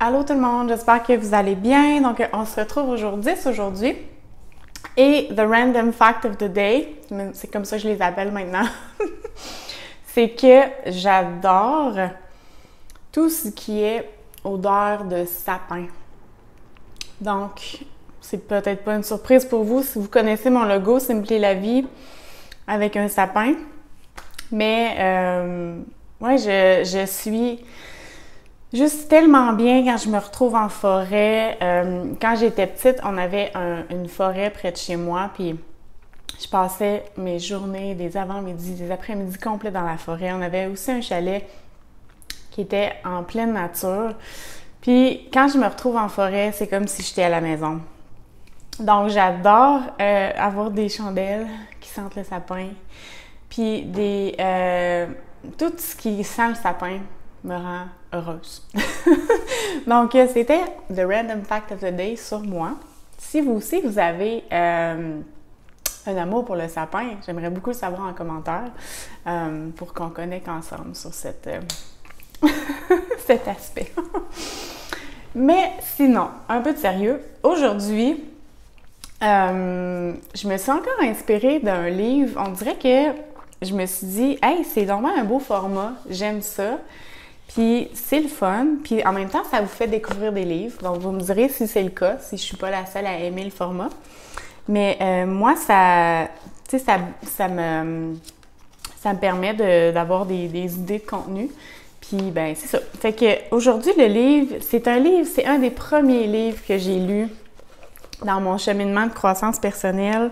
Allô tout le monde, j'espère que vous allez bien. Donc, on se retrouve aujourd'hui. Et the random fact of the day, c'est comme ça que je les appelle maintenant, c'est que j'adore tout ce qui est odeur de sapin. Donc, c'est peut-être pas une surprise pour vous si vous connaissez mon logo Simply la vie avec un sapin. Mais, ouais, je suis juste tellement bien quand je me retrouve en forêt. Quand j'étais petite, on avait une forêt près de chez moi, puis je passais mes journées, des avant-midi, des après-midi complets dans la forêt. On avait aussi un chalet qui était en pleine nature. Puis quand je me retrouve en forêt, c'est comme si j'étais à la maison. Donc j'adore avoir des chandelles qui sentent le sapin, puis tout ce qui sent le sapin me rend heureuse. Donc, c'était The Random Fact of the Day sur moi. Si vous aussi, vous avez un amour pour le sapin, j'aimerais beaucoup le savoir en commentaire pour qu'on connecte ensemble sur cet aspect. Mais sinon, un peu de sérieux. Aujourd'hui, je me suis encore inspirée d'un livre. On dirait que je me suis dit « Hey, c'est vraiment un beau format, j'aime ça ». Puis c'est le fun, puis en même temps, ça vous fait découvrir des livres. Donc, vous me direz si c'est le cas, si je suis pas la seule à aimer le format. Mais moi, ça me permet d'avoir des idées de contenu. Puis, ben c'est ça. Fait que aujourd'hui, le livre, c'est un des premiers livres que j'ai lu dans mon cheminement de croissance personnelle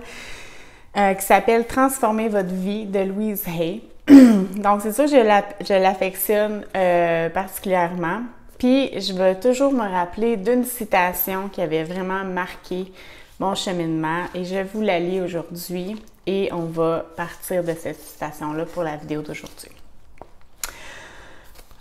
qui s'appelle « Transformer votre vie » de Louise Hay. Donc, c'est ça, je l'affectionne particulièrement. Puis, je vais toujours me rappeler d'une citation qui avait vraiment marqué mon cheminement et je vous la lis aujourd'hui et on va partir de cette citation-là pour la vidéo d'aujourd'hui.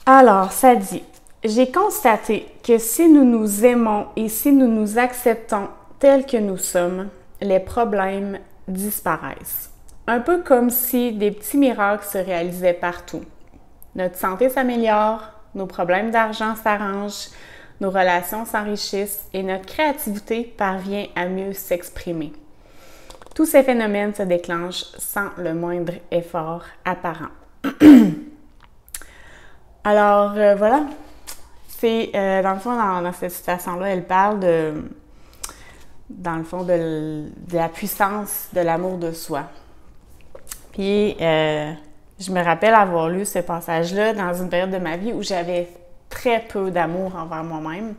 Alors, ça dit « J'ai constaté que si nous nous aimons et si nous nous acceptons tels que nous sommes, les problèmes disparaissent. Un peu comme si des petits miracles se réalisaient partout. Notre santé s'améliore, nos problèmes d'argent s'arrangent, nos relations s'enrichissent et notre créativité parvient à mieux s'exprimer. Tous ces phénomènes se déclenchent sans le moindre effort apparent. » Alors, voilà. C'est, dans le fond, dans cette citation-là, elle parle dans le fond, de la puissance de l'amour de soi. Puis, je me rappelle avoir lu ce passage-là dans une période de ma vie où j'avais très peu d'amour envers moi-même,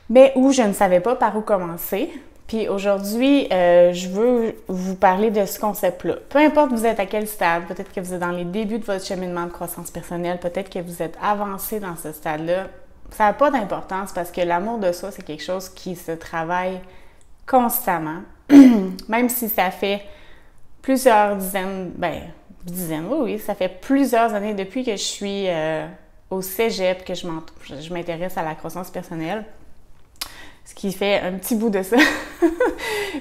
mais où je ne savais pas par où commencer. Puis aujourd'hui, je veux vous parler de ce concept-là. Peu importe vous êtes à quel stade, peut-être que vous êtes dans les débuts de votre cheminement de croissance personnelle, peut-être que vous êtes avancé dans ce stade-là, ça n'a pas d'importance parce que l'amour de soi, c'est quelque chose qui se travaille constamment, même si ça fait plusieurs dizaines, oui, ça fait plusieurs années depuis que je suis au cégep que je m'intéresse à la croissance personnelle, ce qui fait un petit bout de ça.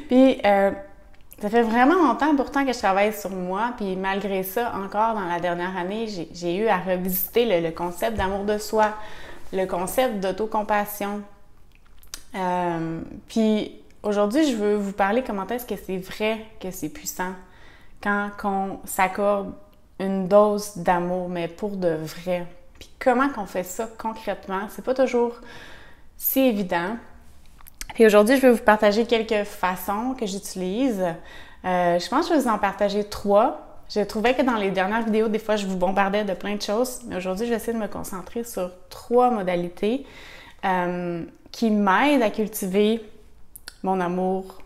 Puis, ça fait vraiment longtemps pourtant que je travaille sur moi, puis malgré ça, encore dans la dernière année, j'ai eu à revisiter le concept d'amour de soi, le concept d'autocompassion. Puis, aujourd'hui, je veux vous parler comment est-ce que c'est vrai que c'est puissant quand on s'accorde une dose d'amour, mais pour de vrai. Puis comment qu'on fait ça concrètement? C'est pas toujours si évident. Puis aujourd'hui, je vais vous partager quelques façons que j'utilise. Je pense que je vais vous en partager 3. Je trouvais que dans les dernières vidéos, des fois, je vous bombardais de plein de choses, mais aujourd'hui, je vais essayer de me concentrer sur 3 modalités qui m'aident à cultiver mon amour,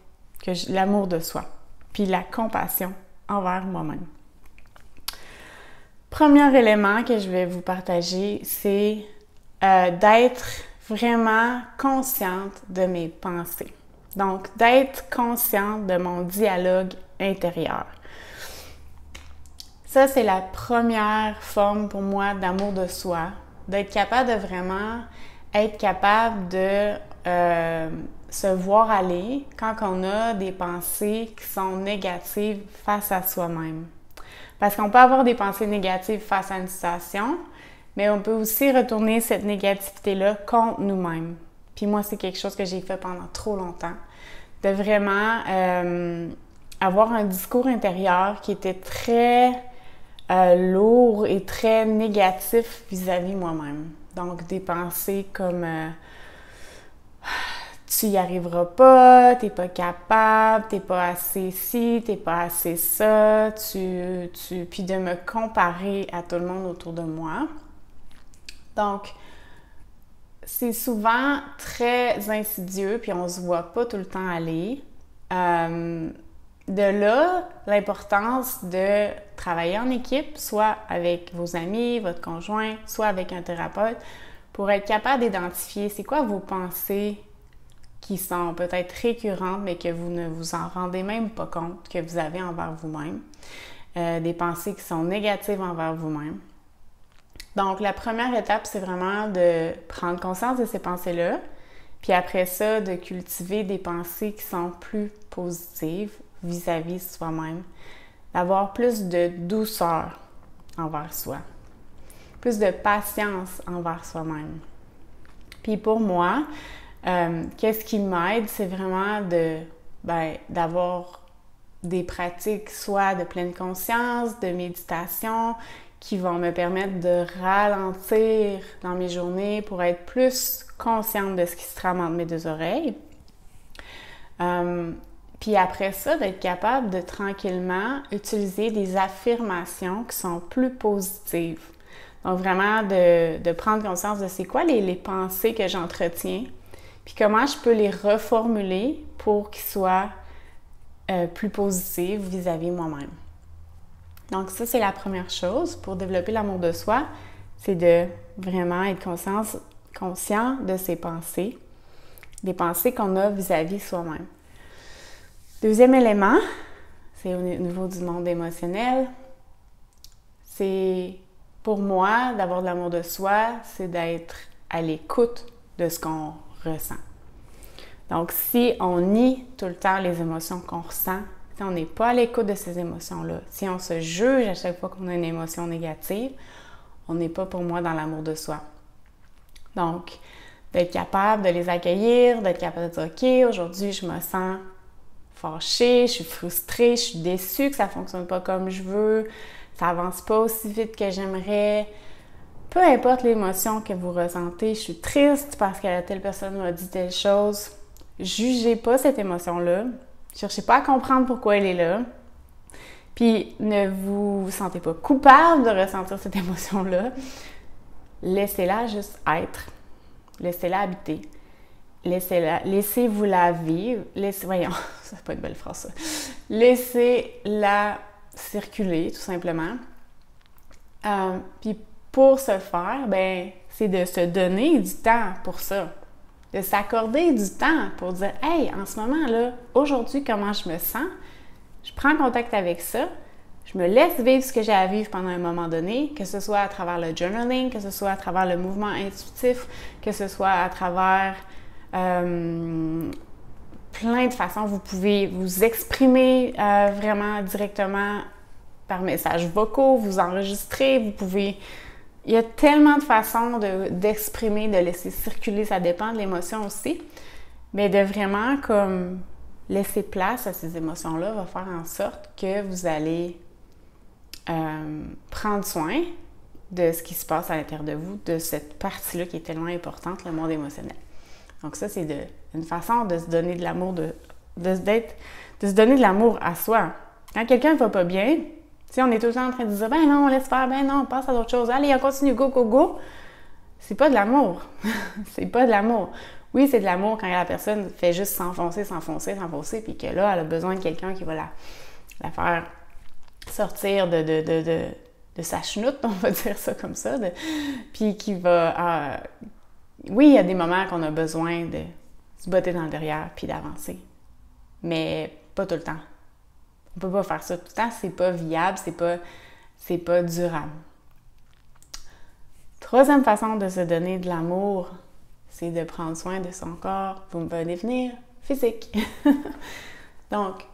l'amour de soi, puis la compassion envers moi-même. Premier élément que je vais vous partager, c'est d'être vraiment consciente de mes pensées. Donc, d'être consciente de mon dialogue intérieur. Ça, c'est la première forme pour moi d'amour de soi, d'être capable de vraiment être capable de se voir aller quand on a des pensées qui sont négatives face à soi-même. Parce qu'on peut avoir des pensées négatives face à une situation, mais on peut aussi retourner cette négativité-là contre nous-mêmes. Puis moi, c'est quelque chose que j'ai fait pendant trop longtemps, de vraiment avoir un discours intérieur qui était très lourd et très négatif vis-à-vis moi-même. Donc, des pensées comme tu y arriveras pas, t'es pas capable, t'es pas assez ci, t'es pas assez ça, puis de me comparer à tout le monde autour de moi. Donc, c'est souvent très insidieux, puis on se voit pas tout le temps aller. De là, l'importance de travailler en équipe, soit avec vos amis, votre conjoint, soit avec un thérapeute, pour être capable d'identifier c'est quoi vos pensées qui sont peut-être récurrentes, mais que vous ne vous en rendez même pas compte que vous avez envers vous-même. Des pensées qui sont négatives envers vous-même. Donc, la première étape, c'est vraiment de prendre conscience de ces pensées-là, puis après ça, de cultiver des pensées qui sont plus positives vis-à-vis de soi-même, d'avoir plus de douceur envers soi, plus de patience envers soi-même. Puis pour moi, qu'est-ce qui m'aide, c'est vraiment d'avoir des pratiques soit de pleine conscience, de méditation, qui vont me permettre de ralentir dans mes journées pour être plus consciente de ce qui se trame entre mes deux oreilles. Puis après ça, d'être capable de tranquillement utiliser des affirmations qui sont plus positives. Donc vraiment de prendre conscience de c'est quoi les pensées que j'entretiens, puis comment je peux les reformuler pour qu'ils soient plus positives vis-à-vis moi-même. Donc ça, c'est la première chose pour développer l'amour de soi, c'est de vraiment être conscient de ses pensées, des pensées qu'on a vis-à-vis soi-même. Deuxième élément, c'est au niveau du monde émotionnel, c'est pour moi, d'avoir de l'amour de soi, c'est d'être à l'écoute de ce qu'on ressent. Donc, si on nie tout le temps les émotions qu'on ressent, si on n'est pas à l'écoute de ces émotions-là, si on se juge à chaque fois qu'on a une émotion négative, on n'est pas pour moi dans l'amour de soi. Donc, d'être capable de les accueillir, d'être capable de dire « OK, aujourd'hui, je me sens fâchée, je suis frustrée, je suis déçue que ça ne fonctionne pas comme je veux, ça avance pas aussi vite que j'aimerais. » Peu importe l'émotion que vous ressentez, je suis triste parce que telle personne m'a dit telle chose. Jugez pas cette émotion-là. Cherchez pas à comprendre pourquoi elle est là. Puis ne vous sentez pas coupable de ressentir cette émotion-là. Laissez-la juste être. Laissez-la habiter. Laissez-vous la vivre. Voyons, c'est pas une belle phrase ça. Laissez-la circuler, tout simplement. Puis pour ce faire, c'est de se donner du temps pour ça. De s'accorder du temps pour dire « Hey, en ce moment-là, aujourd'hui, comment je me sens? Je prends contact avec ça. Je me laisse vivre ce que j'ai à vivre pendant un moment donné, que ce soit à travers le journaling, que ce soit à travers le mouvement intuitif, que ce soit à travers plein de façons. Vous pouvez vous exprimer vraiment directement par messages vocaux, vous enregistrer, vous pouvez... Il y a tellement de façons d'exprimer, de laisser circuler, ça dépend de l'émotion aussi, mais de vraiment comme laisser place à ces émotions-là va faire en sorte que vous allez prendre soin de ce qui se passe à l'intérieur de vous, de cette partie-là qui est tellement importante, le monde émotionnel. Donc ça, c'est une façon de se donner de l'amour, de se donner de l'amour à soi. Quand quelqu'un ne va pas bien, si on est tout le temps en train de dire « Ben non, on laisse faire, ben non, on passe à d'autres choses, allez, on continue, go, go, go », c'est pas de l'amour. C'est pas de l'amour. Oui, c'est de l'amour quand la personne fait juste s'enfoncer, puis que là, elle a besoin de quelqu'un qui va la faire sortir de sa chenoute, on va dire ça comme ça, puis qui va... oui, il y a des moments qu'on a besoin de se botter dans le derrière puis d'avancer, mais pas tout le temps. On peut pas faire ça tout le temps, c'est pas viable, c'est pas durable. Troisième façon de se donner de l'amour, c'est de prendre soin de son corps. Vous me venez venir physique. Donc,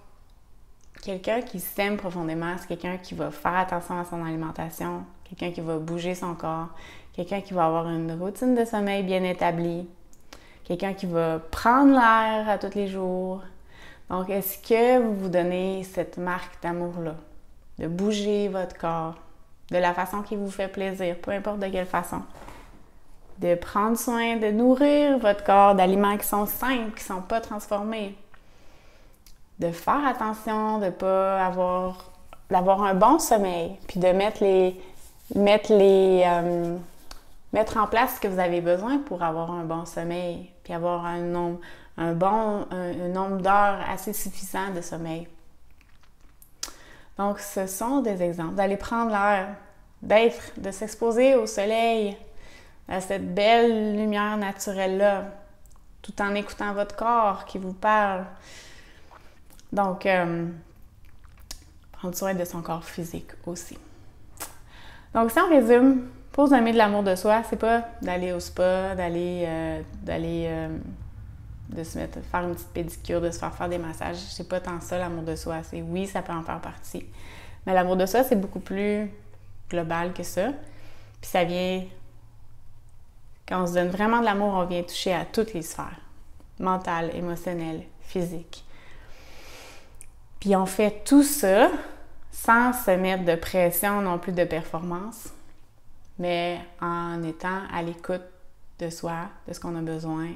quelqu'un qui s'aime profondément, c'est quelqu'un qui va faire attention à son alimentation, quelqu'un qui va bouger son corps, quelqu'un qui va avoir une routine de sommeil bien établie, quelqu'un qui va prendre l'air à tous les jours. Donc, est-ce que vous vous donnez cette marque d'amour-là? De bouger votre corps de la façon qui vous fait plaisir, peu importe de quelle façon. De prendre soin, de nourrir votre corps d'aliments qui sont sains, qui ne sont pas transformés. De faire attention, de pas d'avoir un bon sommeil, puis de mettre en place ce que vous avez besoin pour avoir un bon sommeil, puis avoir un nombre d'heures assez suffisant de sommeil. Donc, ce sont des exemples d'aller prendre l'air, de s'exposer au soleil, à cette belle lumière naturelle-là, tout en écoutant votre corps qui vous parle. Donc, prendre soin de son corps physique aussi. Donc, si on résume, pour se donner de l'amour de soi, c'est pas d'aller au spa, de se mettre, faire une petite pédicure, de se faire des massages. C'est pas tant ça, l'amour de soi. Oui, ça peut en faire partie. Mais l'amour de soi, c'est beaucoup plus global que ça. Puis ça vient... Quand on se donne vraiment de l'amour, on vient toucher à toutes les sphères. Mentale, émotionnelle, physique. Puis on fait tout ça sans se mettre de pression non plus de performance, mais en étant à l'écoute de soi, de ce qu'on a besoin,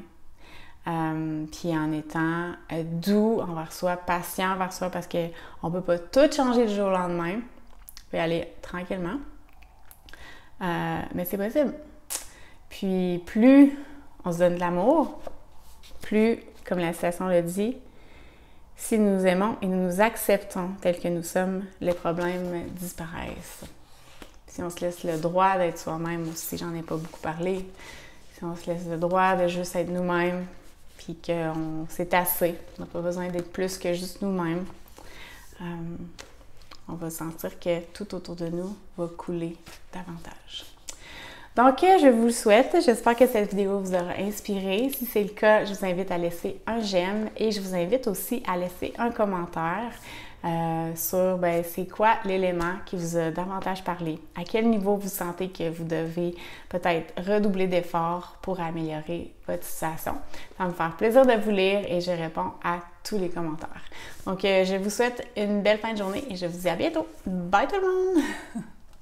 puis en étant doux envers soi, patient envers soi, parce qu'on ne peut pas tout changer du jour au lendemain. On peut aller tranquillement, mais c'est possible. Puis plus on se donne de l'amour, plus, comme la citation le dit, si nous nous aimons et nous nous acceptons tels que nous sommes, les problèmes disparaissent. Si on se laisse le droit d'être soi-même aussi, j'en ai pas beaucoup parlé, si on se laisse le droit de juste être nous-mêmes, puis qu'on c'est assez, on n'a pas besoin d'être plus que juste nous-mêmes, on va sentir que tout autour de nous va couler davantage. Donc, je vous le souhaite. J'espère que cette vidéo vous aura inspiré. Si c'est le cas, je vous invite à laisser un j'aime et je vous invite aussi à laisser un commentaire sur c'est quoi l'élément qui vous a davantage parlé. À quel niveau vous sentez que vous devez peut-être redoubler d'efforts pour améliorer votre situation. Ça va me faire plaisir de vous lire et je réponds à tous les commentaires. Donc, je vous souhaite une belle fin de journée et je vous dis à bientôt. Bye tout le monde!